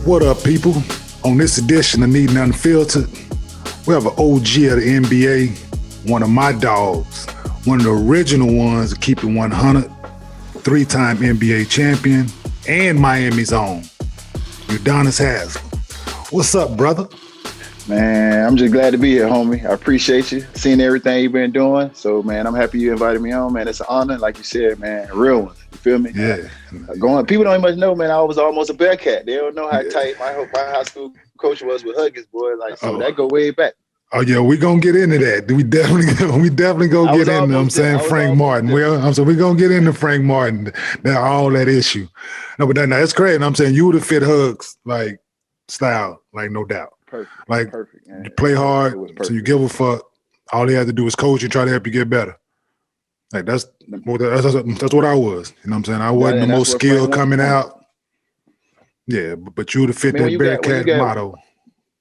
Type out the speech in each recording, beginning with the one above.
What up, people? On this edition of Neat Unfiltered, we have an OG of the NBA, one of my dogs, one of the original ones to keep it 100, three-time NBA champion, and Miami's own, Udonis Haslem. What's up, brother? Man, I'm just glad to be here, homie. I appreciate you, seeing everything you've been doing. So, man, I'm happy you invited me on, man. It's an honor, like you said, man, a real one. You feel me? Yeah. People don't even much know, man. I was almost a Bearcat. They don't know how tight my high school coach was with Huggins, boy. Like, so that go way back. Oh yeah, we gonna get into that. We definitely gonna get into. I'm saying Frank Martin. Well, we gonna get into Frank Martin. All that issue. No, but that's crazy. I'm saying you would have fit Hugs like style, like no doubt. Perfect. Like perfect. Man. You play hard, so you give a fuck. All he had to do was coach and try to help you get better. Like that's what I was. You know what I'm saying? I wasn't the most skilled coming out. Yeah, but you would have fit that Bearcat motto.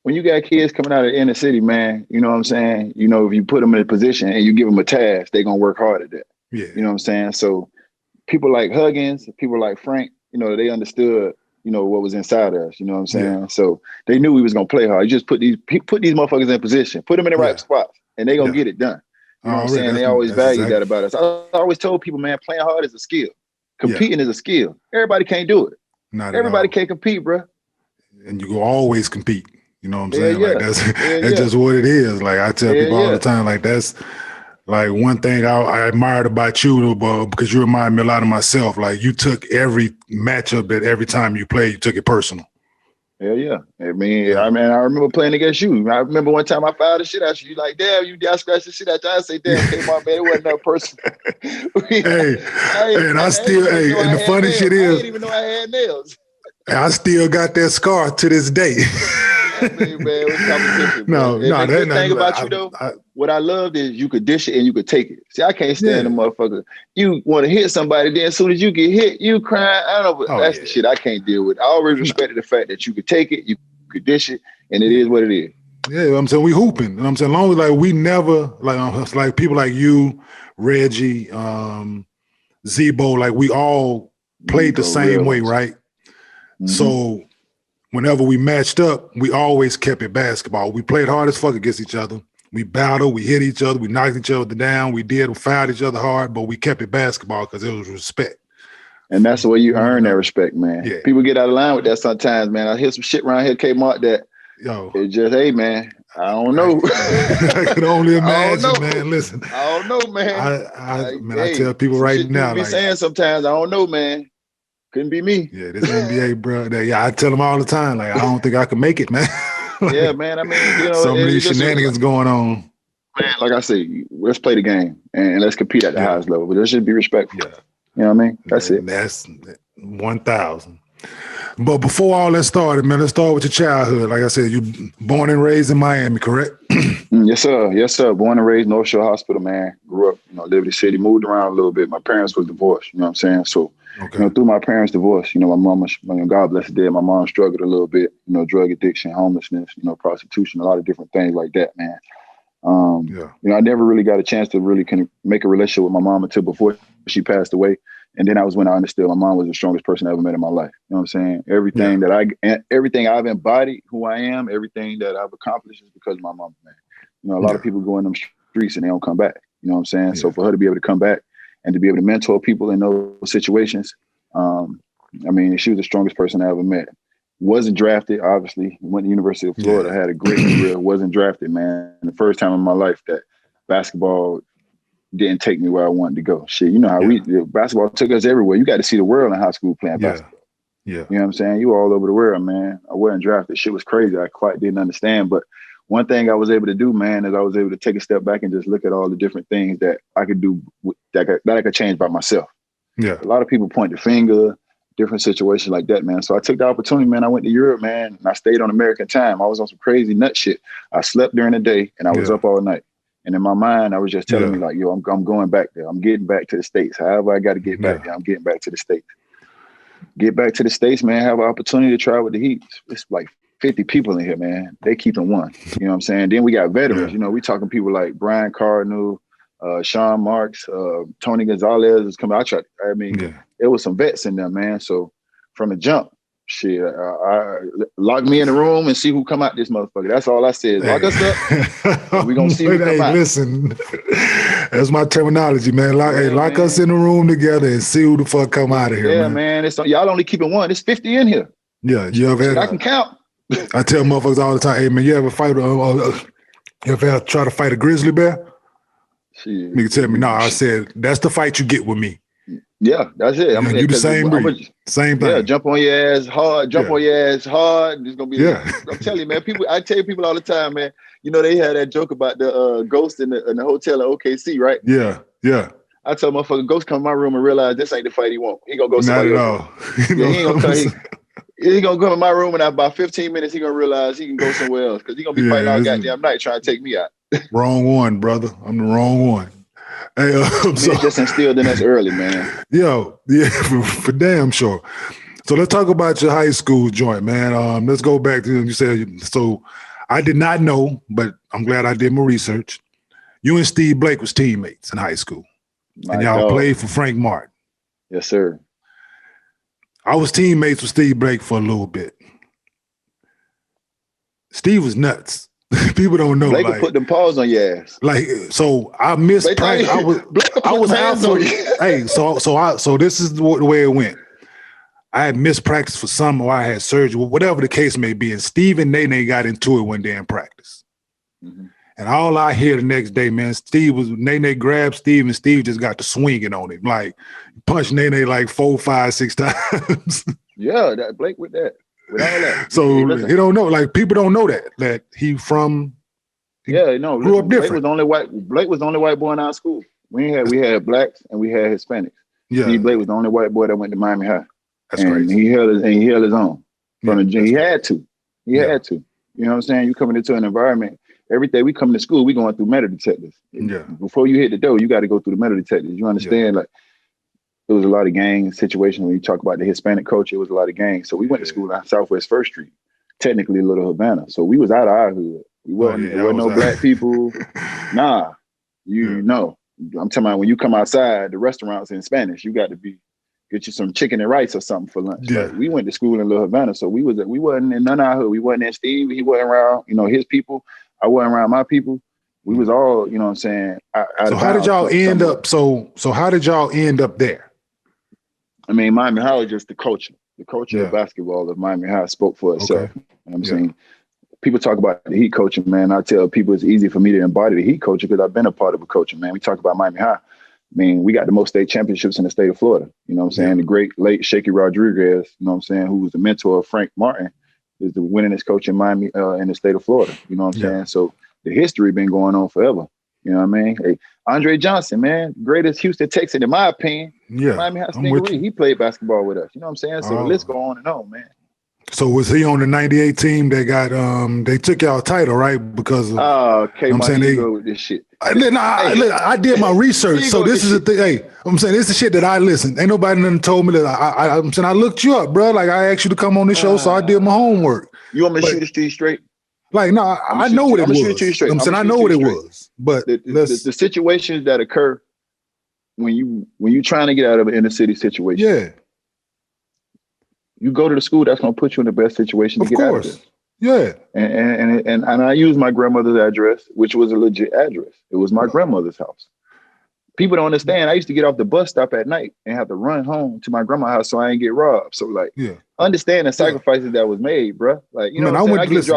When you got kids coming out of the inner city, man, you know what I'm saying? You know, if you put them in a position and you give them a task, they're going to work hard at that. Yeah. You know what I'm saying? So people like Huggins, people like Frank, you know, they understood, you know, what was inside us. You know what I'm saying? Yeah. So they knew we was going to play hard. You just put these motherfuckers in position, put them in the right spots, and they're going to get it done. You know what I'm saying? They always value that about us. I always told people, man, playing hard is a skill. Competing is a skill. Everybody can't do it. Everybody can't compete, bro. And you will always compete. You know what I'm saying? Like that's just what it is. Like I tell people all the time, like that's like one thing I admired about you, because you remind me a lot of myself. Like you took every matchup that every time you played, you took it personal. Hell yeah. I remember playing against you. I remember one time I fouled the shit out you. You like, damn, I scratched the shit out you. I say, damn, Kmart, man, it wasn't that personal. And the funny shit is, I didn't even know I had nails. I still got that scar to this day. Man, it's competition. The good thing about you though, what I loved is you could dish it and you could take it. See, I can't stand the motherfucker. You want to hit somebody, then as soon as you get hit, you cry. I don't know, that's the shit I can't deal with. I always respected the fact that you could take it, you could dish it, and it is what it is. Yeah, I'm saying we hooping. And I'm saying long as like we never like people like you, Reggie, Zebo, like we all played the same way, right? Mm-hmm. So whenever we matched up, we always kept it basketball. We played hard as fuck against each other. We battled, we hit each other, we knocked each other down, we fouled each other hard, but we kept it basketball because it was respect. And that's the way you earn that respect, man. Yeah. People get out of line with that sometimes, man. I hear some shit around here, Kmart, that it's just, hey, man, I don't know. I can only imagine, man. Listen. I don't know, man. I tell people right now. Be saying sometimes, I don't know, man. Couldn't be me. Yeah, this NBA, bro. I tell them all the time, like, I don't think I can make it, man. Yeah, man. I mean, you know, some of these shenanigans going on. Man, like I say, let's play the game and let's compete at the highest level. But there should be respectful. Yeah. You know what I mean? That's it. That's 1,000. But before all that started, man, let's start with your childhood. Like I said, you born and raised in Miami, correct? Yes, sir. Yes, sir. Born and raised North Shore Hospital, man. Grew up, Liberty City, moved around a little bit. My parents was divorced, you know what I'm saying? So, through my parents' divorce, my mama, God bless her dead, my mom struggled a little bit, drug addiction, homelessness, prostitution, a lot of different things like that, man. I never really got a chance to really make a relationship with my mom until before she passed away. And then that was when I understood my mom was the strongest person I ever met in my life. You know what I'm saying? Everything I've embodied, who I am, everything that I've accomplished is because of my mom, man. A lot of people go in them streets and they don't come back. You know what I'm saying? Yeah. So for her to be able to come back and to be able to mentor people in those situations, she was the strongest person I ever met. Wasn't drafted, obviously. Went to the University of Florida, had a great career. Wasn't drafted, man. The first time in my life that basketball didn't take me where I wanted to go. Shit, you know how basketball took us everywhere. You got to see the world in high school playing basketball. Yeah. You know what I'm saying? You were all over the world, man. I wasn't drafted. Shit was crazy. I quite didn't understand. But one thing I was able to do, man, is I was able to take a step back and just look at all the different things that I could do that I could change by myself. Yeah. A lot of people point the finger, different situations like that, man. So I took the opportunity, man. I went to Europe, man, and I stayed on American time. I was on some crazy nut shit. I slept during the day and I was up all night. And in my mind, I was just telling me like, yo, I'm going back there. I'm getting back to the States. However I got to get back there, I'm getting back to the States. Get back to the States, man, have an opportunity to try with the Heat. It's like 50 people in here, man. They keeping one. You know what I'm saying? Then we got veterans. We talking people like Brian Cardinal, Sean Marks, Tony Gonzalez is coming. There was some vets in there, man. So from the jump, Shit, I lock me in the room and see who come out this motherfucker. That's all I said. Lock us up. We gonna see who come out. Listen, that's my terminology, man. Lock us in the room together and see who the fuck come out of here. Yeah, man. It's y'all only keeping one. It's 50 in here. Yeah, you ever had? I can count. I tell motherfuckers all the time, hey man, you ever fight? You ever try to fight a grizzly bear? Shit. Nigga tell me, no. I said that's the fight you get with me. Yeah, that's it. I mean, you the same breed. Same thing. Yeah, jump on your ass hard. On your ass hard. It's gonna be. Yeah. I'm telling you, man. I tell people all the time, man. You know they had that joke about the ghost in the hotel at OKC, right? Yeah, yeah. I tell motherfucker, ghost come in my room and realize this ain't the fight he want. He gonna go somebody else. He ain't gonna come. He gonna come in my room and after about 15 minutes he gonna realize he can go somewhere else because he gonna be fighting all goddamn night trying to take me out. Wrong one, brother. I'm the wrong one. Hey, it's just instilled in us early, man. Yo, yeah, for damn sure. So let's talk about your high school joint, man. Let's go back to you said. So I did not know, but I'm glad I did my research. You and Steve Blake was teammates in high school, and y'all played for Frank Martin. Yes, sir. I was teammates with Steve Blake for a little bit. Steve was nuts. People don't know. Blake would put them paws on your ass. Like, so I missed practice. I was out for hey, so this is the way it went. I had missed practice for some, or I had surgery, whatever the case may be. And Steve and Nene got into it one day in practice. Mm-hmm. And all I hear the next day, man, Nene grabbed Steve and Steve just got to swinging on him. Like, punched Nene like 4, 5, 6 times. Yeah, that Blake with that. With all that. So he don't know. Like, people don't know that he grew up different. Blake was the only white boy in our school. We had blacks and we had Hispanics. Yeah. Steve Blake was the only white boy that went to Miami High. That's crazy. He held his own. He had to. He had to. You know what I'm saying? You coming into an environment. Every day we come to school, we going through metal detectors. Yeah. Before you hit the door, you got to go through the metal detectors. You understand? Like, there was a lot of gang situations when you talk about the Hispanic culture. It was a lot of gangs. So we went to school on Southwest First Street, technically Little Havana. So we was out of our hood. There wasn't no black people. Nah, you know. I'm talking about when you come outside, the restaurants in Spanish, you got to get you some chicken and rice or something for lunch. Yeah. Like, we went to school in Little Havana, so we wasn't in none of our hood. We wasn't in Steve. He wasn't around, his people. I wasn't around my people. We was all, you know what I'm saying. So how did y'all end up? So how did y'all end up there? I mean, Miami High was just the culture. The culture of basketball of Miami High spoke for itself. Okay. You know what I'm saying? People talk about the Heat coaching, man. I tell people it's easy for me to embody the Heat culture because I've been a part of a coaching, man. We talk about Miami High. I mean, we got the most state championships in the state of Florida. You know what I'm saying? The great late Shaky Rodriguez, you know what I'm saying, who was the mentor of Frank Martin, is the winningest coach in Miami in the state of Florida. You know what I'm saying? So the history been going on forever. You know what I mean? Hey, Andre Johnson, man, greatest Houston Texan, in my opinion. Yeah, Miami High Stingaree. He played basketball with us. You know what I'm saying? So the list go on and on, man. So was he on the 98 team that got they took y'all title, right? Because of okay, I'm saying go with this shit. I did my research. So this is the thing. Hey, I'm saying this is the shit that I listened. Ain't nobody nothing told me that I'm saying I looked you up, bro. Like, I asked you to come on this show, so I did my homework. You want me to shoot it to you straight? Like, no, I know what it was. I'm saying I know what it was. But the situations that occur when you trying to get out of an inner city situation. Yeah. You go to the school that's gonna put you in the best situation to get out of it. Yeah. And I use my grandmother's address, which was a legit address. It was my grandmother's house. People don't understand. I used to get off the bus stop at night and have to run home to my grandma's house so I ain't get robbed. So understand the sacrifices that was made, bro. Like, you know what I'm saying? I just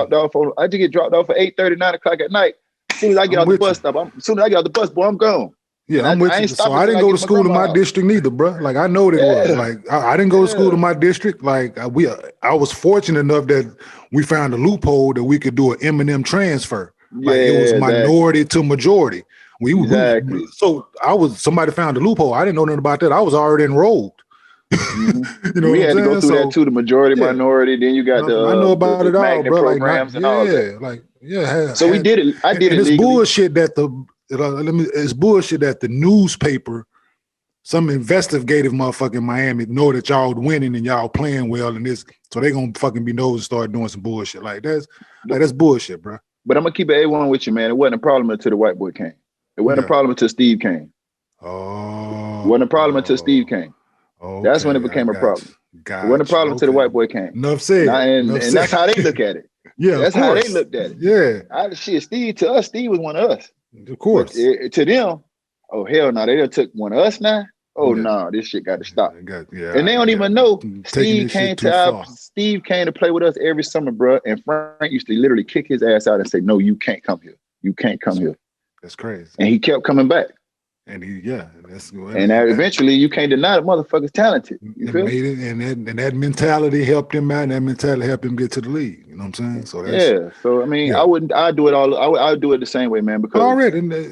get dropped off at 8:30, 9 o'clock at night. As soon as I get off the bus stop, as soon as I get off the bus, boy, I'm gone. Yeah, I'm with you. So I didn't go to school in my district neither, bro. Like, I know what it was. Like, I didn't go to school in my district. Like, I was fortunate enough that we found a loophole that we could do an M&M transfer. Like, it was minority to majority. Somebody found a loophole. I didn't know nothing about that. I was already enrolled. You know, we had to go through that too, the majority, minority. Then you got I know about it all, bro. Programs and all that. So we did it. I did it. It's bullshit that it's bullshit that the newspaper, some investigative motherfucker in Miami, know that y'all winning and y'all playing well and this, so they gonna fucking be nosy and start doing some bullshit. That's bullshit, bro. But I'm gonna keep it A1 with you, man. It wasn't a problem until the white boy came. It wasn't a problem until Steve came. Oh. It wasn't a problem until Steve came. Okay, that's when it became a problem. When the problem to the white boy came. Enough said. And that's how they look at it. Yeah, that's how they looked at it. Yeah. Steve, to us, Steve was one of us. Of course. To them, oh, hell no, they done took one of us now. Oh, no, this shit got to stop. And they don't even know. Steve came to play with us every summer, bro. And Frank used to literally kick his ass out and say, no, you can't come here. You can't come here. That's crazy. And he kept coming back. And that's good. And eventually you can't deny the motherfucker's talented. You feel me? And that mentality helped him out, and that mentality helped him get to the league. You know what I'm saying? So So I mean, I'd do it all. I would do it the same way, man, because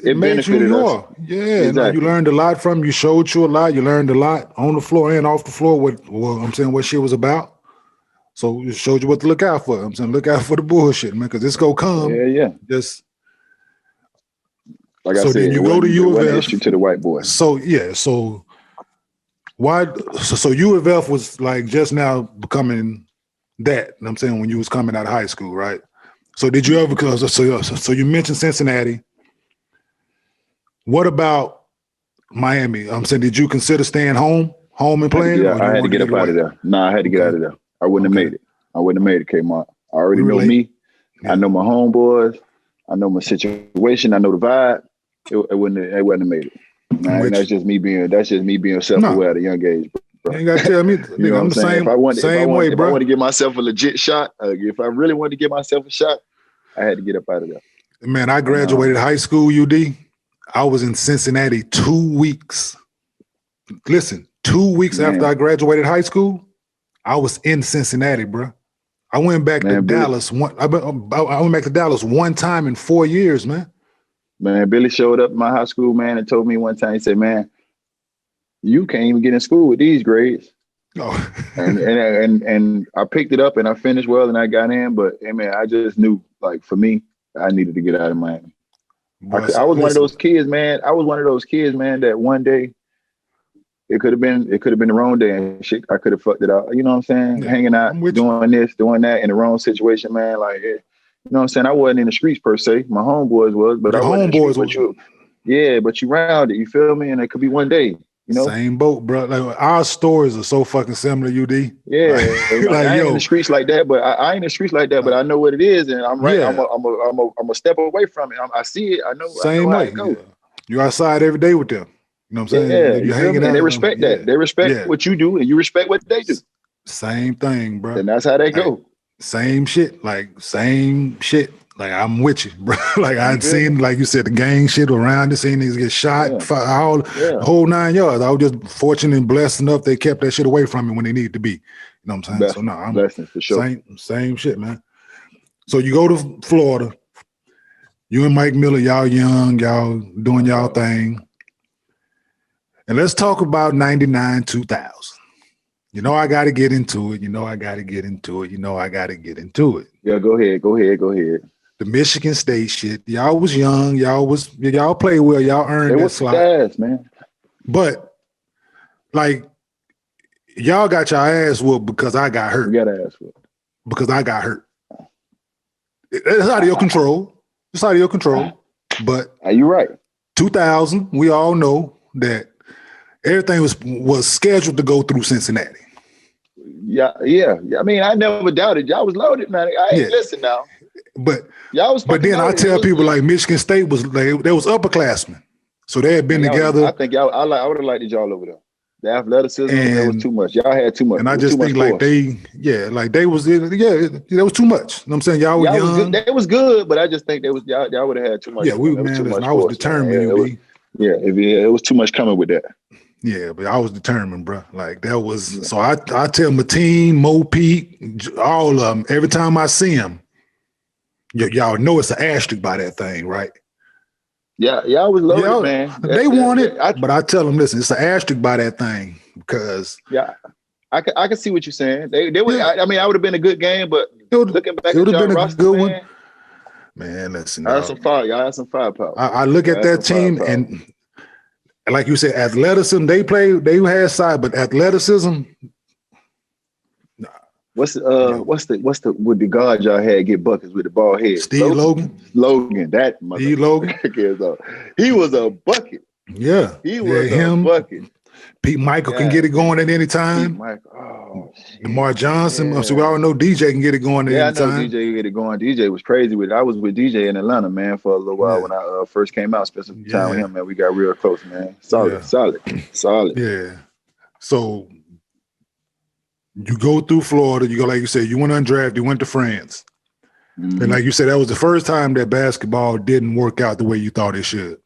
it made you who you are. Yeah, exactly. You learned a lot from. You showed you a lot. You learned a lot on the floor and off the floor. What shit was about. So it showed you what to look out for. I'm saying, look out for the bullshit, man, because it's gonna come. Yeah. Just. Like I said, then you go to U of F. Issue to the white boy. So why? So U of F was like just now becoming that. You know what I'm saying, when you was coming out of high school, right? So did you ever? So you mentioned Cincinnati. What about Miami? I'm saying, did you consider staying home and playing? Yeah, I had to get up out of there. No, I had to get out of there. I wouldn't have made it. I wouldn't have made it, Kmart. I already know me. Yeah. I know my homeboys. I know my situation. I know the vibe. It wouldn't have made it. Nah, and that's just me being self-aware at a young age. Bro. You ain't gotta tell me. You know what I'm saying? If I want to give myself a legit shot, if I really wanted to give myself a shot, I had to get up out of there. Man, I graduated high school, UD. I was in Cincinnati 2 weeks. Listen, 2 weeks after I graduated high school, I was in Cincinnati, bro. I went back to Dallas. I went back to Dallas one time in 4 years, man. Man, Billy showed up in my high school, man, and told me one time, he said, man, you can't even get in school with these grades. Oh. and I picked it up and I finished well and I got in, but hey, man, I just knew, like, for me, I needed to get out of Miami. I was one of those kids, man. That one day it could have been the wrong day and shit. I could have fucked it up. You know what I'm saying? Yeah, hanging out, doing this, doing that in the wrong situation, man. Like, you know what I'm saying? I wasn't in the streets per se. My homeboys was, but I wasn't in the streets, but you round it. You feel me? And it could be one day. You know? Same boat, bro. Like, our stories are so fucking similar, UD. Yeah, I ain't in the streets like that, but I ain't in the streets like that. But I know what it is, and I'm right. Yeah. I'm a step away from it. I see it. I know. Same way. Yeah. You're outside every day with them. You know what I'm saying? Yeah, you're hanging out. And they respect that. They respect what you do, and you respect what they do. Same thing, bro. And that's how they go. Same shit. Like, I'm with you, bro. Like, I'd seen, like you said, the gang shit around it, seen niggas get shot, the whole 9 yards. I was just fortunate and blessed enough they kept that shit away from me when they needed to be. You know what I'm saying? So, I'm blessings for sure. Same shit, man. So you go to Florida, you and Mike Miller, y'all young, y'all doing y'all thing. And let's talk about 99, 2000. You know I got to get into it. Yeah, go ahead. The Michigan State shit. Y'all was young. Y'all played well. Y'all earned that slot. Fast, man. But, like, y'all got your ass whooped because I got hurt. We got ass whooped. Because I got hurt. It's out of your control. But you're right. 2000, we all know that everything was scheduled to go through Cincinnati. Yeah. I mean, I never doubted y'all was loaded, man. Listen now. But y'all was. But then I tell people like Michigan State was like they was upperclassmen, so they had been together. I think y'all. I would have liked y'all over there. The athleticism, there was too much. Y'all had too much. And I just think like they was too much. You know what I'm saying? Y'all were young. They was good, but I just think y'all would have had too much. Yeah, I was determined. It was too much coming with that. Yeah, but I was determined, bro. Like that was so. I tell my team, Mo Peak, all of them. Every time I see them, y'all know it's an asterisk by that thing, right? Yeah, y'all was loaded, man. They want it, but I tell them, listen, it's an asterisk by that thing because I can see what you're saying. They would. I mean, I would have been a good game, but looking back, it would have been a good one. Man, Man, listen. Y'all had some firepower. I look at that team and, like you said, athleticism. They had side, but athleticism. What's the guard y'all had get buckets with the ball head? Steve Logan, that Steve Logan. He was a bucket. Yeah, he was a bucket. Pete Michael can get it going at any time. Pete Michael. Oh, shit. Lamar Johnson. So we all know DJ can get it going at any time. Yeah, I know DJ can get it going. DJ was crazy with it. I was with DJ in Atlanta, man, for a little while when I first came out. Spent some time with him, man. We got real close, man. Solid. Yeah. So you go through Florida. You go, like you said, you went undrafted. You went to France. Mm-hmm. And like you said, that was the first time that basketball didn't work out the way you thought it should.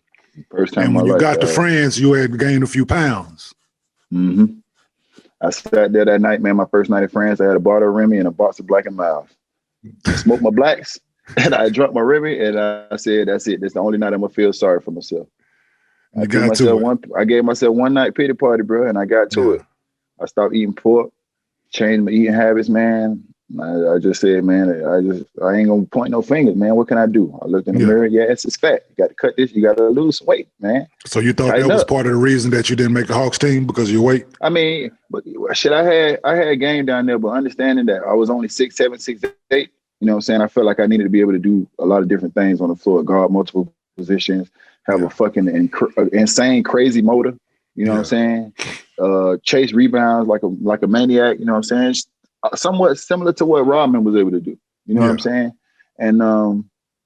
First time. And when you got to France, you had gained a few pounds. Mm-hmm. I sat there that night, man. My first night in France, I had a bottle of Remy and a box of Black and Miles. I smoked my blacks, and I drank my Remy, and I said, "That's it. That's the only night I'm gonna feel sorry for myself." I gave myself one night pity party, bro, and I got to it. I stopped eating pork, changed my eating habits, man. I just said, man, I ain't gonna point no fingers, man. What can I do? I looked in the mirror. Yeah, it's fat. You got to cut this. You got to lose weight, man. So you thought that was part of the reason that you didn't make the Hawks team because of your weight? I mean, but shit, I had a game down there, but understanding that I was only 6'7", 6'8", you know what I'm saying? I felt like I needed to be able to do a lot of different things on the floor, guard multiple positions, have a fucking insane, crazy motor, you know what I'm saying? Chase rebounds like a maniac, you know what I'm saying? Somewhat similar to what Rodman was able to do. You know what I'm saying? And,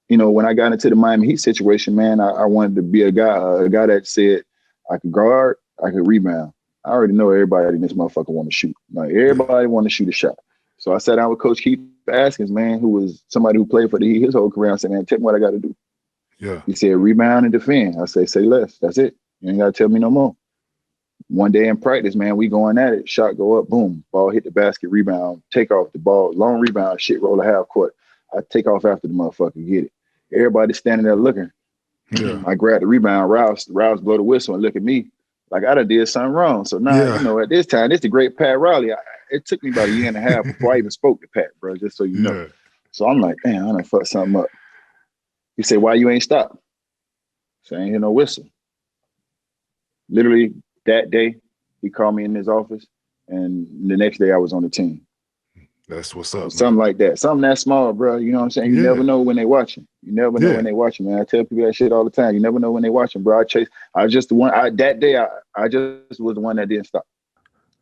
you know, when I got into the Miami Heat situation, man, I wanted to be a guy that said I could guard, I could rebound. I already know everybody in this motherfucker want to shoot. Like everybody want to shoot a shot. So I sat down with Coach Keith Askins, man, who was somebody who played for the Heat his whole career. I said, man, tell me what I got to do. Yeah. He said, rebound and defend. I say less. That's it. You ain't got to tell me no more. One day in practice, man, we going at it. Shot go up, boom. Ball hit the basket, rebound, take off the ball, long rebound, shit, roll a half court. I take off after the motherfucker, get it. Everybody standing there looking. Yeah. I grab the rebound, Rouse blow the whistle and look at me like I done did something wrong. So now, you know, at this time, it's the great Pat Riley. It took me about a year and a half before I even spoke to Pat, bro, just so you know. So I'm like, damn, I done fucked something up. He said, why you ain't stopped? So I ain't hear no whistle. Literally, that day, he called me in his office, and the next day I was on the team. That's what's up. Something like that. Something that small, bro. You know what I'm saying? You never know when they watching. You never know when they watching, man. I tell people that shit all the time. You never know when they watching, bro. I was just the one was the one that didn't stop.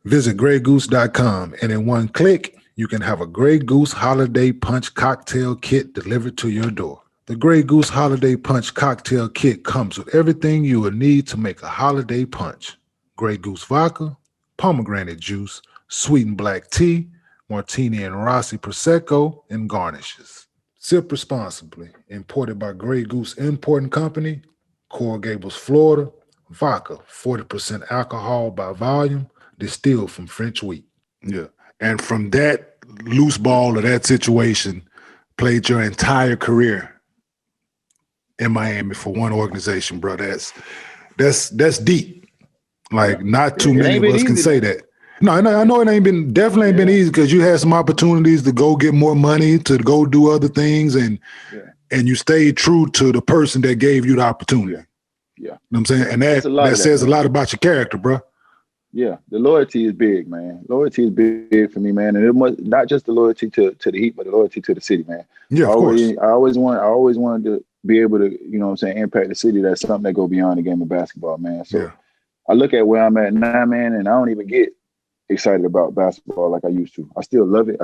Visit greygoose.com, and in one click, you can have a Grey Goose Holiday Punch cocktail kit delivered to your door. The Grey Goose Holiday Punch cocktail kit comes with everything you will need to make a holiday punch. Grey Goose vodka, pomegranate juice, sweetened black tea, martini and Rossi Prosecco, and garnishes. Sip responsibly. Imported by Grey Goose Importing Company, Coral Gables, Florida. Vodka, 40% alcohol by volume, distilled from French wheat. Yeah. And from that loose ball of that situation, played your entire career in Miami for one organization, bro. That's deep. Like not too many of us can say that. No, I know it definitely ain't been easy because you had some opportunities to go get more money, to go do other things, and you stayed true to the person that gave you the opportunity. Yeah. You know what I'm saying? And that says a lot about your character, bro. Yeah, the loyalty is big, man. Loyalty is big for me, man. And it must not just the loyalty to the Heat, but the loyalty to the city, man. Yeah, of course. I always wanted to be able to, you know what I'm saying, impact the city. That's something that go beyond the game of basketball, man. So I look at where I'm at now, man, and I don't even get excited about basketball like I used to. I still love it.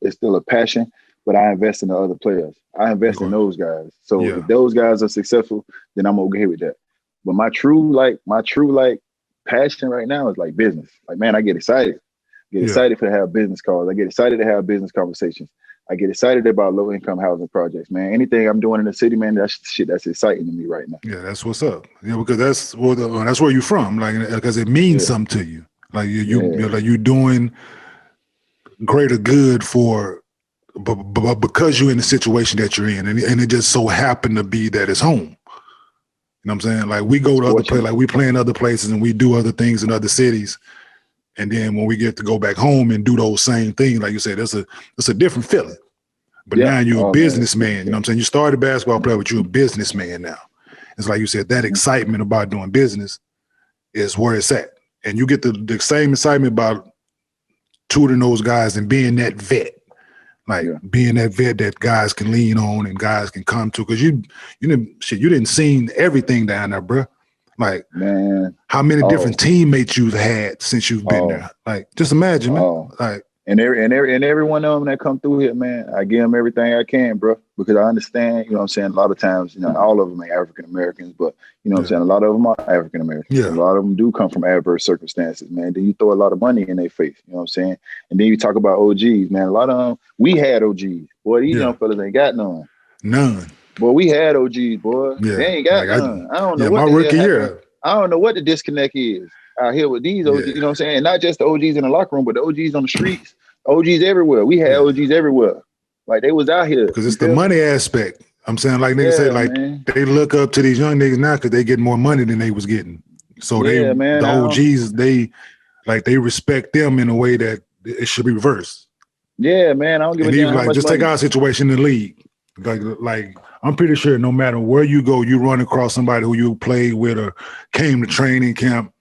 It's still a passion, but I invest in the other players. I invest in those guys. So if those guys are successful, then I'm okay with that. But my true passion right now is like business. Like, man, I get excited. Excited to have business calls. I get excited to have business conversations. I get excited about low-income housing projects, man. Anything I'm doing in the city, man, that's shit that's exciting to me right now. Yeah, that's what's up. Yeah, because that's where you're from. Like, because it means something to you. Like you're doing greater good but because you're in the situation that you're in, and it just so happened to be that it's home. You know what I'm saying? Like we go to other places, like we play in other places and we do other things in other cities. And then when we get to go back home and do those same things, like you said, it's a different feeling. But now you're a businessman. You know what I'm saying? You started basketball player, but you're a businessman now. It's like you said, that excitement about doing business is where it's at. And you get the same excitement about tutoring those guys and being that vet. Like being that vet that guys can lean on and guys can come to. Because you didn't see everything down there, bro. Like, man, how many different teammates you've had since you've been there? Like, just imagine, man. Like, and every one of them that come through here, man, I give them everything I can, bro, because I understand, you know what I'm saying? A lot of times, you know, all of them are African Americans, but you know what I'm saying? A lot of them are African Americans. Yeah. A lot of them do come from adverse circumstances, man. Then you throw a lot of money in their face, you know what I'm saying? And then you talk about OGs, man. A lot of them, we had OGs. Boy, these young fellas ain't got none. None. Boy, we had OGs, boy. Yeah. They ain't got none. I don't know what my rookie year. I don't know what the disconnect is out here with these OGs, you know what I'm saying? And not just the OGs in the locker room, but the OGs on the streets, OGs everywhere. We had OGs everywhere. Like, they was out here. Because it's the money aspect. I'm saying, like niggas say, like, man, they look up to these young niggas now because they get more money than they was getting. So the OGs, they respect them in a way that it should be reversed. Yeah, man. I don't give a damn. Like, just take our situation in the league. Like I'm pretty sure no matter where you go, you run across somebody who you played with or came to training camp,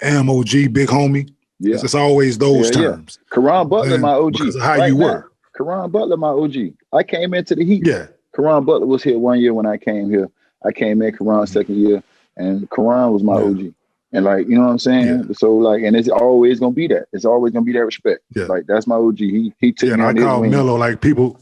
MOG, big homie. Yeah. It's always those terms. Yeah. Karan Butler, my OG. Because of how you were. Karan Butler, my OG. I came into the Heat. Yeah. Karan Butler was here 1 year when I came here. I came in Karan's second year, and Karan was my OG. And like, you know what I'm saying? Yeah. So like, and it's always gonna be that. It's always gonna be that respect. Yeah. Like, that's my OG. He took me and on I call his Melo, like, people.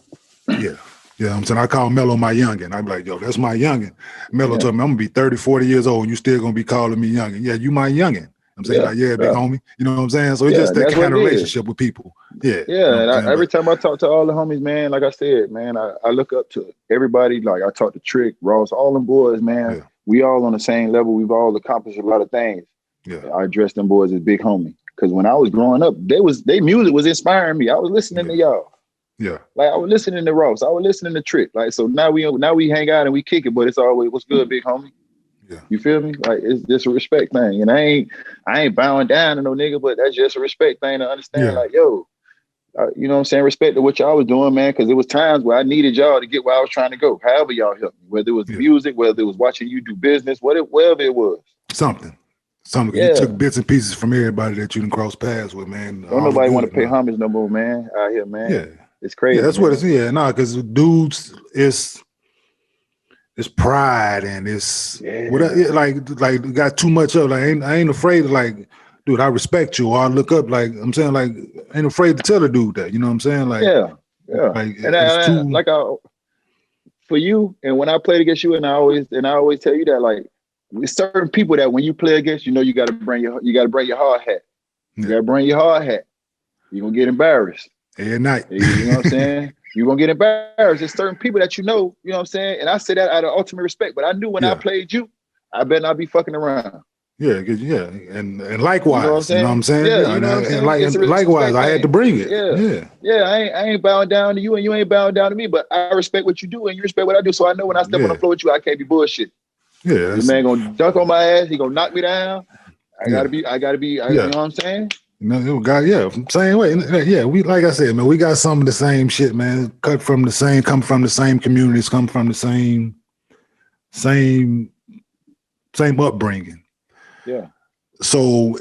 Yeah. Yeah, I'm saying, I call Melo my youngin'. I'm like, yo, that's my youngin'. Melo told me, I'm gonna be 30, 40 years old, and you still gonna be calling me youngin'. Yeah, you my youngin'. I'm saying, big homie. You know what I'm saying? So it's just that kind of relationship with people. Yeah. Yeah, you know, and every time I talk to all the homies, man, like I said, man, I look up to everybody. Like, I talk to Trick, Ross, all them boys, man. Yeah. We all on the same level. We've all accomplished a lot of things. Yeah. I address them boys as big homie. Because when I was growing up, their music was inspiring me. I was listening to y'all. Yeah, like I was listening to Ross, I was listening to Trick. Like, so now we hang out and we kick it, but it's always, what's good, big homie? Yeah, you feel me? Like, it's just a respect thing, and I ain't bowing down to no nigga, but that's just a respect thing to understand. Yeah. Like, yo, you know what I'm saying? Respect to what y'all was doing, man, because there was times where I needed y'all to get where I was trying to go. However y'all helped me, whether it was music, whether it was watching you do business, whatever it was. Something. You took bits and pieces from everybody that you didn't cross paths with, man. Don't nobody want to pay homage no more, man, out here, man. Yeah. It's crazy. Yeah, that's what it's. Yeah, because dudes, it's pride and it's like got too much of. Like, I ain't afraid of, like, dude, I respect you, or I look up. Like, I'm saying, like, I ain't afraid to tell a dude that. You know what I'm saying? Like, yeah. Like, and for you, and when I played against you, and I always tell you that, like, with certain people that when you play against, you know, you got to bring your hard hat. You got to bring your hard hat. You're gonna get embarrassed. Every night. You know what I'm saying? You're going to get embarrassed. There's certain people that you know what I'm saying? And I say that out of ultimate respect, but I knew when I played you, I better not be fucking around. Yeah, and likewise, you know what I'm saying? Yeah, you know what I'm saying? And likewise, I had to bring it. Yeah, I ain't bowing down to you, and you ain't bowing down to me, but I respect what you do, and you respect what I do, so I know when I step on the floor with you, I can't be bullshit. Yeah. The man going to dunk on my ass, he going to knock me down. I gotta be, you know what I'm saying? No, God, same way. Yeah, we, like I said, man, we got some of the same shit, man. Come from the same communities, come from the same upbringing. Yeah. So,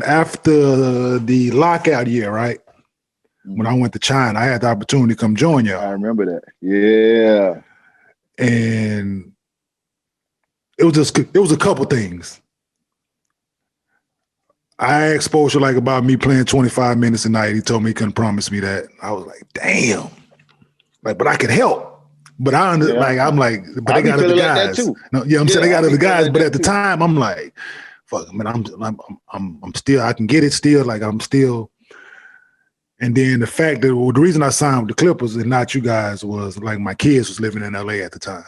after the lockout year, right? When I went to China, I had the opportunity to come join y'all. I remember that. Yeah. And it was a couple things. I asked Spoelstra, like, about me playing 25 minutes a night. He told me he couldn't promise me that. I was like, damn. Like, but I could help. But I'm like, but they got other guys. Like no, I'm saying they got other guys. But at the time, I'm like, fuck, man, I'm still, I can get it still. Like, I'm still. And then the fact that the reason I signed with the Clippers and not you guys was, like, my kids was living in LA at the time.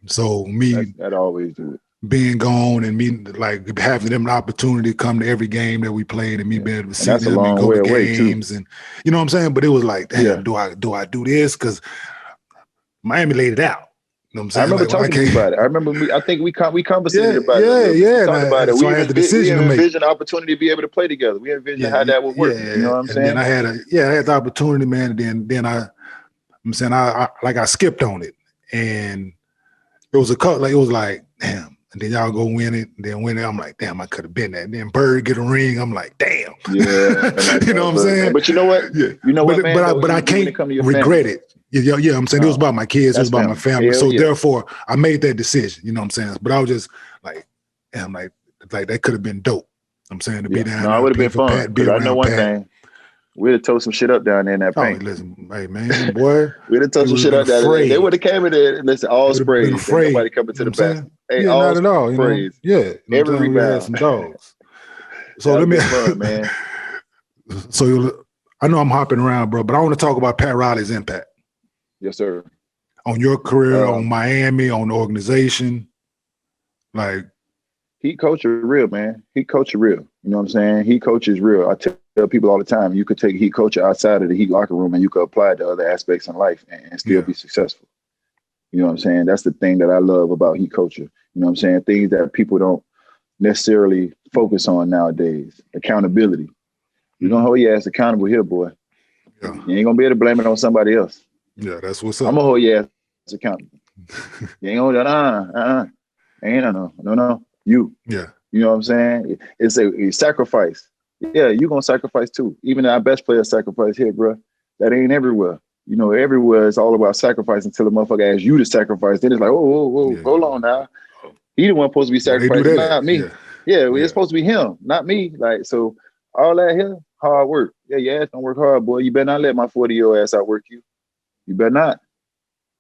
So that always do it. Being gone and me, like, having them the opportunity to come to every game that we played, and me being able to see them and go to games, and you know what I'm saying. But it was like, damn, do I do this? Because Miami laid it out. You know what I'm saying? I remember talking to you about it. I think we conversated about it. Yeah. Talked about it. So I had the decision to make. We envisioned the opportunity to be able to play together. We envisioned how that would work. You know what I'm saying? And I had the opportunity, man. And then I'm saying I skipped on it, and it was like, damn. And then y'all go win it, and then win it. I'm like, damn, I could have been that. And then Bird get a ring. I'm like, damn. Yeah. You know what I'm saying? But you know what? Yeah. You know what, man? But I can't regret it. I'm saying it was about my kids. It was about my family. So therefore, I made that decision. You know what I'm saying? But I was just like, and I'm like that could have been dope. I'm saying to be down no, there. It would have been fun. Pat, be I know one thing. We'd have towed some shit up down there in that paint. Listen, hey man, boy. We'd have towed some shit up down there. They would have came in there and listen, all sprays. Ain't nobody coming to the basket. Hey, yeah, not at all. Sprays. You know? Yeah. Every rebound. We had some dogs. So let me fun, man. So I know I'm hopping around, bro, but I want to talk about Pat Riley's impact. Yes, sir. On your career, on Miami, on the organization. Like, he coaches real, man. He coaches real. You know what I'm saying? He coaches real. I tell people all the time, you could take a Heat coach outside of the Heat locker room and you could apply it to other aspects in life and still be successful. You know what I'm saying? That's the thing that I love about Heat culture. You know what I'm saying? Things that people don't necessarily focus on nowadays. Accountability. You're going to hold your ass accountable here, boy. Yeah. You ain't going to be able to blame it on somebody else. Yeah, that's what's up. I'm going to hold your ass accountable. You ain't going to, ain't no. You. Yeah. You know what I'm saying? It's a sacrifice. Yeah, you're going to sacrifice too. Even our best players sacrifice here, bro. That ain't everywhere. You know, everywhere it's all about sacrifice until the motherfucker asks you to sacrifice. Then it's like, whoa, hold on now. He the one supposed to be sacrificing, not me. Yeah, it's supposed to be him, not me. Like, so all that here, hard work. Yeah, your ass don't work hard, boy. You better not let my 40-year-old ass outwork you. You better not.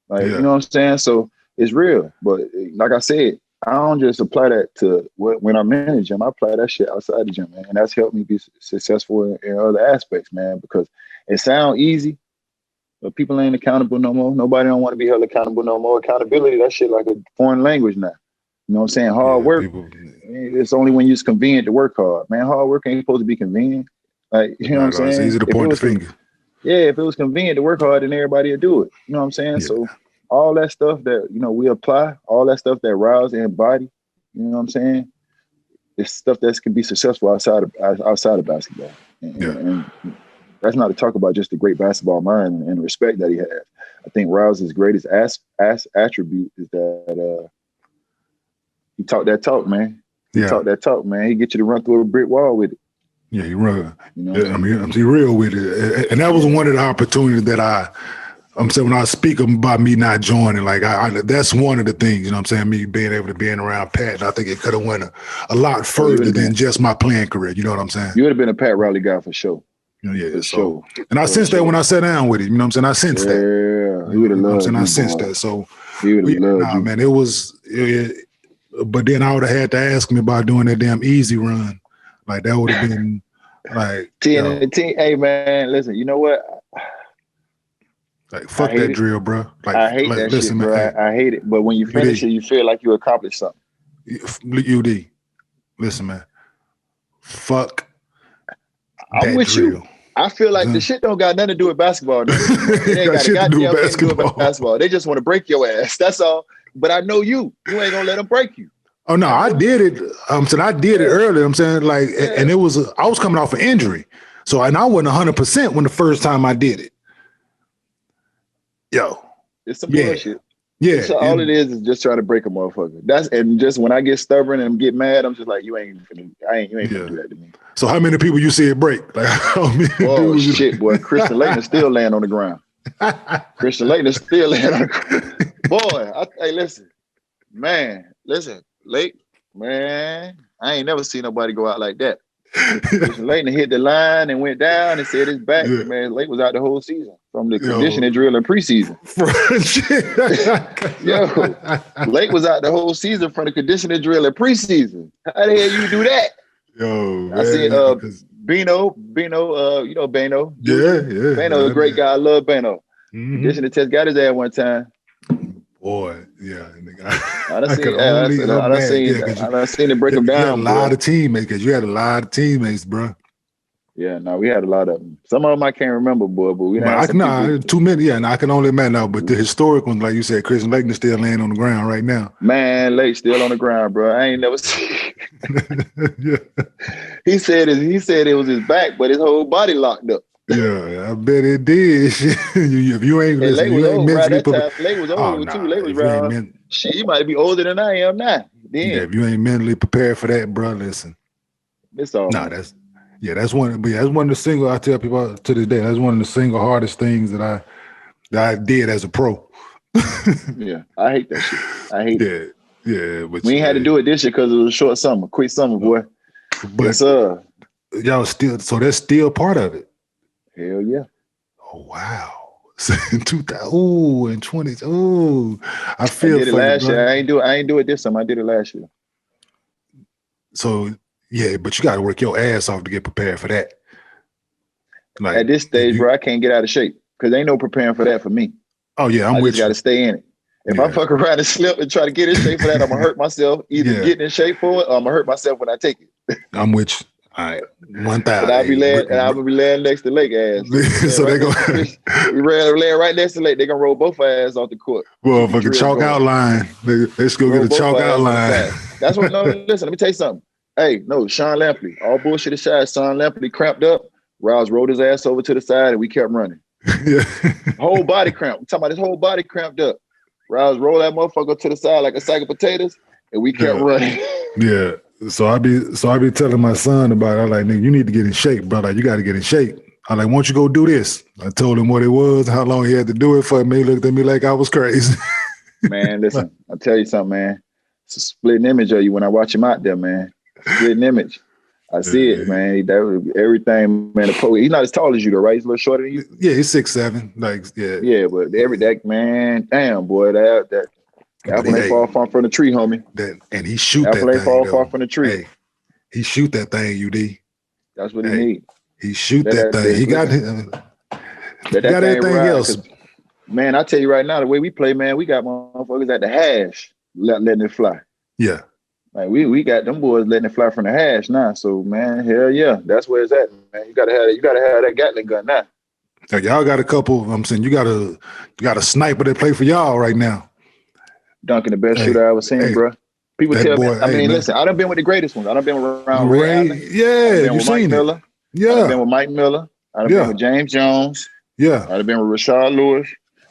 Like, you know what I'm saying? So it's real. But like I said, I don't just apply that to when I'm in the gym. I apply that shit outside the gym, man. And that's helped me be successful in other aspects, man, because it sounds easy, but people ain't accountable no more. Nobody don't want to be held accountable no more. Accountability, that shit like a foreign language now. You know what I'm saying? Hard work, it's only when you're convenient to work hard. Man, hard work ain't supposed to be convenient. Like, you know what I'm saying? It's easy to point the finger. Yeah, if it was convenient to work hard, then everybody would do it. You know what I'm saying? Yeah. So all that stuff that, you know, we apply, all that stuff that rouse and embody, you know what I'm saying? It's stuff that can be successful outside of basketball. And that's not to talk about just the great basketball mind and the respect that he has. I think Rouse's greatest attribute is that he talk that talk, man. He talk that talk, man. He get you to run through a brick wall with it. Yeah, he run. You know, I mean, I'm real with it, and that was one of the opportunities that I'm saying when I speak about me not joining, like that's one of the things, you know what I'm saying, me being able to be around Pat. I think it could have went a lot further than just my playing career. You know what I'm saying? You would have been a Pat Riley guy for sure. Yeah, for sure. And I sensed that when I sat down with him. You know what I'm saying? I sensed that. Yeah, he would have loved you. I sensed that. So he would have loved you. Man, it was. But then I would have had to ask me about doing that damn easy run. Like that would have been like. Hey man, listen. You know what? Like fuck that drill, bro. Like, I hate that shit, bro. Man, I hate it. But when you finish it, you feel like you accomplished something. UD, listen, man. Fuck. I'm with drill. You. I feel like the shit don't got nothing to do with basketball. It ain't got a goddamn thing to do with basketball. They just want to break your ass. That's all. But I know you. You ain't gonna let them break you. Oh no, I did it. So I did it earlier. I'm saying like, and it was I was coming off an injury, so and I wasn't 100% when the first time I did it. Yo, it's some bullshit. Yeah, so all it is just trying to break a motherfucker. And just when I get stubborn and get mad, I'm just like, you ain't gonna do that to me. So how many people you see it break? Like, oh shit, boy! Christian Laettner still laying on the ground. Christian Laettner still laying on the ground. Boy, hey, listen, Lake, man, I ain't never seen nobody go out like that. Christian Laettner hit the line and went down and said his back. Yeah. Man, Lake was out the whole season from the conditioning drill and preseason. Yo, Lake was out the whole season from the conditioning drill and preseason. How the hell you do that? Yo, I see Bino, you know Bano. Yeah. Bano's a great guy. I love Bano. Conditioning test got his ass one time. Boy, yeah. I done seen it break him down. You had a lot of teammates, because you had a lot of teammates, bro. Yeah, no, we had a lot of them. Some of them I can't remember, boy, but we too many. Yeah, and I can only imagine now. But the historic ones, like you said, Christian Laettner still laying on the ground right now. Man, Lake still on the ground, bro. I ain't never seen. Yeah. He said it was his back, but his whole body locked up. Yeah, I bet it did. If you ain't listening, you ain't mentally prepared. Lake was old too. Lake was around. Shit, he might be older than I am now. Then. Yeah, if you ain't mentally prepared for that, bro, listen. It's all. Nah, that's one of the single. I tell people to this day, that's one of the single hardest things that I did as a pro. Yeah, I hate that shit. I hate it. Yeah, but we ain't had to do it this year because it was a short summer, quick summer, boy. But yes, sir. Y'all still, so that's still part of it. Hell yeah. Oh wow. In 2000, ooh, in 20, ooh, I feel I did it last year. I ain't do it this time. I did it last year. So yeah, but you got to work your ass off to get prepared for that. Like at this stage, bro, I can't get out of shape because ain't no preparing for that for me. Oh yeah, I just got to stay in it. If I fuck around and slip and try to get in shape for that, I'm gonna hurt myself. Either getting in shape for it, or I'm gonna hurt myself when I take it. I'm with you. All right, 1,000. And I'll be laying next to Lake ass. So they go. We laying right next to Lake. They gonna roll both our ass off the court. Well, fucking chalk outline. Let's go get a chalk outline. That's what. No, listen. Let me tell you something. Hey, no, Sean Lampley. All bullshit aside, Sean Lampley cramped up. Rouse rolled his ass over to the side, and we kept running. Yeah. Whole body cramp. I'm talking about his whole body cramped up. Rouse rolled that motherfucker to the side like a sack of potatoes, and we kept running. Yeah. So I be telling my son about it. I'm like, nigga, you need to get in shape, brother. You got to get in shape. I'm like, why don't you go do this? I told him what it was, how long he had to do it for me. He looked at me like I was crazy. Man, listen, I'll tell you something, man. It's a splitting image of you when I watch him out there, man. Splitting image. I see it, man. That was everything, man. He's not as tall as you, though, right? He's a little shorter than you. Yeah, he's 6'7". Like, yeah. Yeah, but man, damn, boy, that apple ain't far from the tree, homie. And he shoot that thing. Apple ain't far from the tree. Hey, he shoot that thing, UD. That's what he need. He shoot that thing. He got everything else. Man, I tell you right now, the way we play, man, we got motherfuckers at the hash letting it fly. Yeah. Like we got them boys letting it fly from the hash now. So man, hell yeah, that's where it's at, man. You gotta have that Gatling gun now. Like, y'all got a couple. I'm saying you got a sniper that play for y'all right now. Duncan, the best shooter I ever seen, bro. People tell me. I mean, listen, I done been with the greatest ones. I done been around Ray Allen. Yeah, you seen it. Miller. Yeah, I done been with Mike Miller. I done been with James Jones. Yeah, I done been with Rashard Lewis.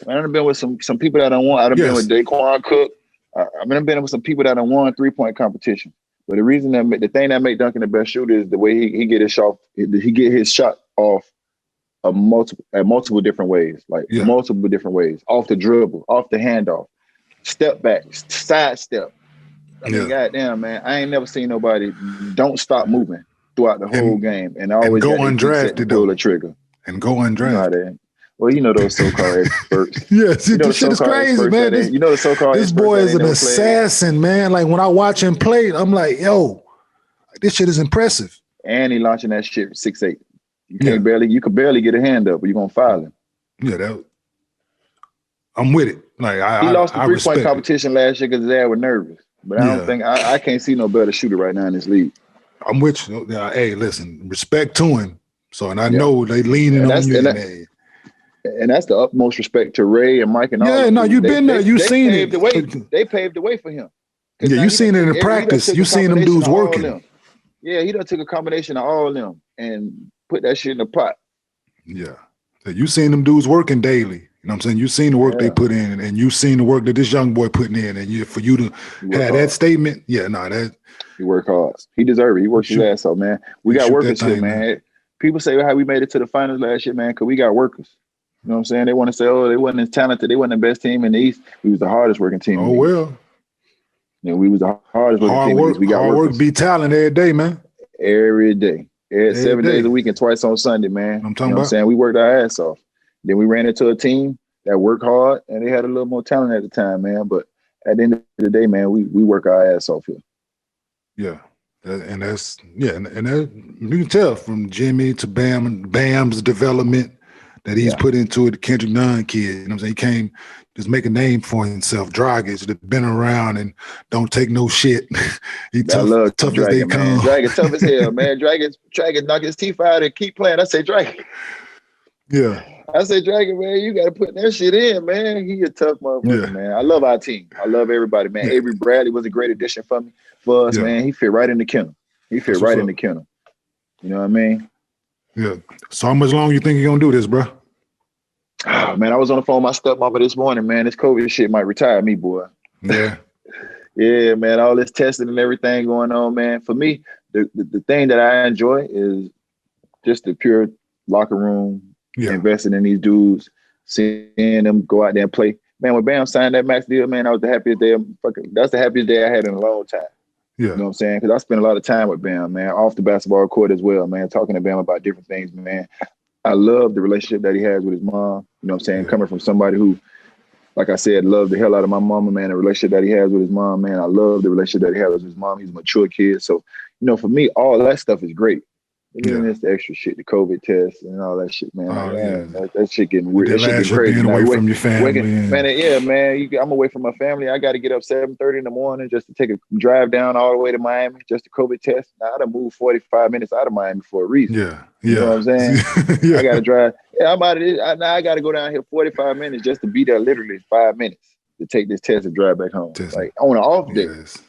I done been with some people that I don't want. I done been with Daquan Cook. I've been with some people that have won 3-point competition. But the thing that make Duncan the best shooter is the way he get his shot. He get his shot off multiple different ways, multiple different ways. Off the dribble, off the handoff, step back, side step. I mean, goddamn, man, I ain't never seen nobody don't stop moving throughout the whole game and always go undrafted, pull the trigger and go undrafted. Well, you know those so-called experts. Yes, this shit is crazy, man. The so-called this boy is an assassin, man. Like when I watch him play, I'm like, yo, this shit is impressive. And he launching that shit 6'8". You could barely get a hand up, but you're gonna foul him. Yeah, I'm with it. Like he lost the 3-point competition last year because his ass was nervous. But I don't think I can't see no better shooter right now in this league. I'm with you. Hey, listen, respect to him. So, and I know they leaning on you. And that's the utmost respect to Ray and Mike and all. Yeah, no, you've been there. You've seen it. They paved the way for him. Yeah, you seen it in practice. You seen them dudes working. Yeah, he done took a combination of all of them and put that shit in the pot. Yeah. You seen them dudes working daily. You know what I'm saying? You seen the work they put in, and you seen the work that this young boy putting in. And for you to have that statement, he worked hard. He deserved it. He worked his ass off, man. We got workers here, man. People say how we made it to the finals last year, man, because we got workers. You know what I'm saying? They want to say, oh, they wasn't as talented. They wasn't the best team in the East. We was the hardest working team. Oh, well. Yeah, we was the hardest working team in the East. We got hard work beat talent every day, man. Every day. 7 days a week and twice on Sunday, man. I'm talking about. What I'm saying? We worked our ass off. Then we ran into a team that worked hard, and they had a little more talent at the time, man. But at the end of the day, man, we work our ass off here. Yeah. And that's, and that, you can tell from Jimmy to Bam's development that he's put into it, the Kendrick Nunn kid. You know what I'm saying? He came just make a name for himself. Dragic, that's been around and don't take no shit. He tough as they come. Dragic tough as hell, man. Dragic knock his teeth out and keep playing. I say Dragic. Yeah. I say Dragic, man, you got to put that shit in, man. He a tough motherfucker, man. I love our team. I love everybody, man. Avery Bradley was a great addition for us, man. He fit right in the kennel. In the kennel. You know what I mean? Yeah. So how much longer you think you're going to do this, bro? Oh, man, I was on the phone with my stepmama this morning, man. This COVID shit might retire me, boy. Yeah. Yeah, man. All this testing and everything going on, man. For me, the thing that I enjoy is just the pure locker room, investing in these dudes, seeing them go out there and play. man, when Bam signed that max deal, man, that was the happiest day that's the happiest day I had in a long time. Yeah. You know what I'm saying? Because I spent a lot of time with Bam, man, off the basketball court as well, man, talking to Bam about different things, man. I love the relationship that he has with his mom. You know what I'm saying? Coming from somebody who, like I said, loved the hell out of my mama, man. The relationship that he has with his mom, man. I love the relationship that he has with his mom. He's a mature kid. So, you know, for me, all that stuff is great. Even this extra shit, the COVID test and all that shit, man. That shit getting weird. That shit getting crazy. Being away from your family. Man, I'm away from my family. I got to get up 7:30 in the morning just to take a drive down all the way to Miami, just a COVID test. Now, I done moved 45 minutes out of Miami for a reason. Yeah. You know what I'm saying? I got to drive. Yeah, I'm out of this. Now I got to go down here 45 minutes just to be there literally 5 minutes to take this test and drive back home. Like on an off day. Yes.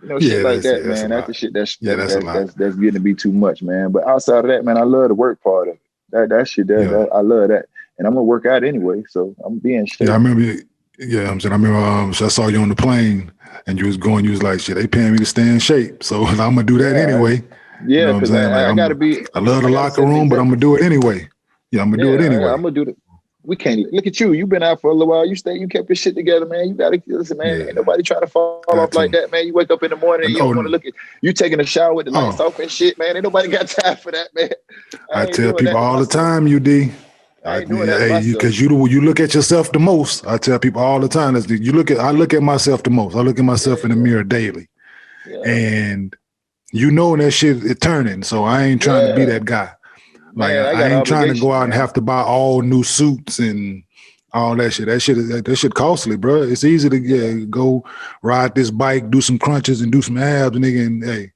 You know, shit like that, man. That's the shit that's getting to be too much, man. But outside of that, man, I love the work part of it. That shit, I love that. And I'm gonna work out anyway, so I'm being shape. Yeah, I remember. Yeah, I'm saying. I remember. So I saw you on the plane, and you was like, "Shit, they paying me to stay in shape, so I'm gonna do that anyway." Yeah, because you know I gotta be. I love the locker room, but I'm gonna do it anay. Yeah, I'm gonna do it anyway. I'm gonna do it. We can't look at you. You've been out for a little while. You kept your shit together, man. You gotta listen, man. Ain't nobody trying to fall off like that, man. You wake up in the morning and you don't want to look at you taking a shower with the lights off and shit, man. Ain't nobody got time for that, man. I tell people all the time, UD. Because you look at yourself the most. I tell people all the time, I look at myself the most. I look at myself in the mirror daily, and you know that shit is turning. So I ain't trying to be that guy. Like I ain't trying to go out and have to buy all new suits and all that shit. That shit costly, bro. It's easy to go ride this bike, do some crunches and do some abs, and hey,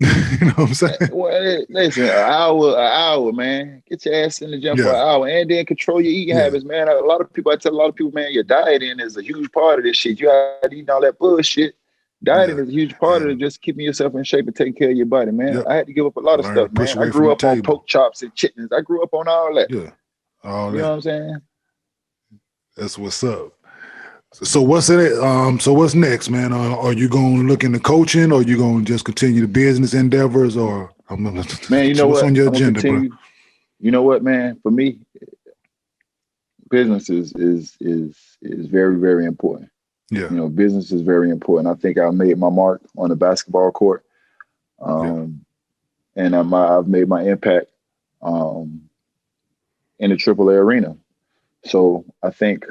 you know what I'm saying? Well, listen, an hour, man. Get your ass in the gym for an hour, and then control your eating habits, man. I tell a lot of people, man, your dieting is a huge part of this shit. You have to eat all that bullshit. Dieting is a huge part of it, just keeping yourself in shape and taking care of your body, man. I had to give up a lot of stuff, man. I grew up on pork chops and chitlins. I grew up on all that. Yeah. All that. You know what I'm saying? That's what's up. So what's it? So what's next, man? Are you going to look into coaching, or you going to just continue the business endeavors, or man? You know what's what? on your agenda, bro? You know what, man? For me, business is very, very important. Yeah. You know, business is very important. I think I made my mark on the basketball court, and I've made my impact in the AAA arena. So I think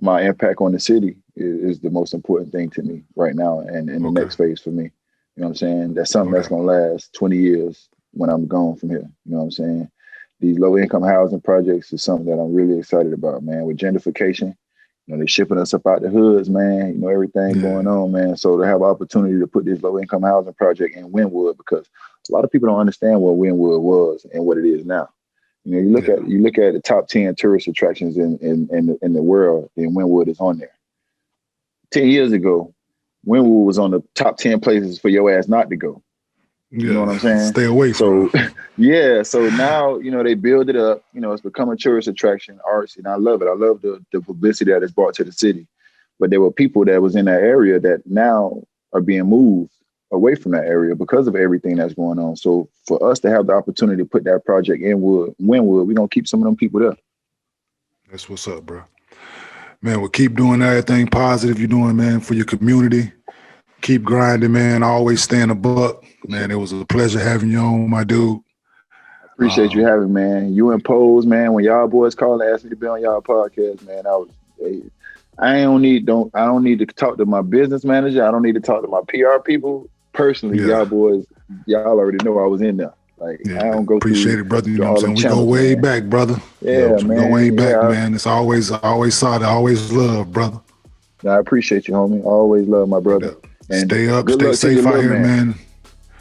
my impact on the city is the most important thing to me right now, and in the next phase for me. You know what I'm saying? That's something that's gonna last 20 years when I'm gone from here. You know what I'm saying? These low income housing projects is something that I'm really excited about, man. With gentrification. You know, they're shipping us up out the hoods, man. You know, everything going on, man. So to have an opportunity to put this low-income housing project in Wynwood, because a lot of people don't understand what Wynwood was and what it is now. You know, you look at the top 10 tourist attractions in the world, and Wynwood is on there. 10 years ago, Wynwood was on the top 10 places for your ass not to go. You know what I'm saying? Stay away from it. So now, you know, they build it up. You know, it's become a tourist attraction, arts, and I love it. I love the publicity that it's brought to the city. But there were people that was in that area that now are being moved away from that area because of everything that's going on. So for us to have the opportunity to put that project in Wynwood, we're going to keep some of them people there. That's what's up, bro. Man, we'll keep doing everything positive you're doing, man, for your community. Keep grinding, man. Always staying a buck. Man, it was a pleasure having you on, my dude. Appreciate you having me, man. You and Pose, man, when y'all boys called and asked me to be on y'all podcast, man, I don't need to talk to my business manager. I don't need to talk to my PR people. Personally, y'all boys, y'all already know I was in there. Like, I don't go appreciate it, brother. You know what I'm saying? We go way back, brother. Yeah, man. We go way back, man. It's always solid, always love, brother. I appreciate you, homie. Always love my brother. And stay up, stay safe out here, man.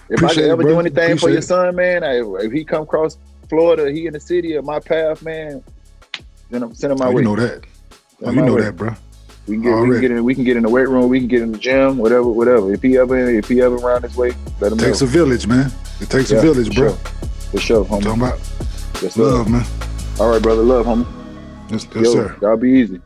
If I can ever do anything for your son, man, if he come across Florida, he in the city of my path, man, then send him my way. You know that. You know that, bro. We can get in the weight room, we can get in the gym, whatever. If he ever around this way, let him know. It takes a village, man. It takes a village, bro. For sure, homie. Talking about yes, love, man. All right, brother. Love, homie. Yes, sir. Y'all be easy.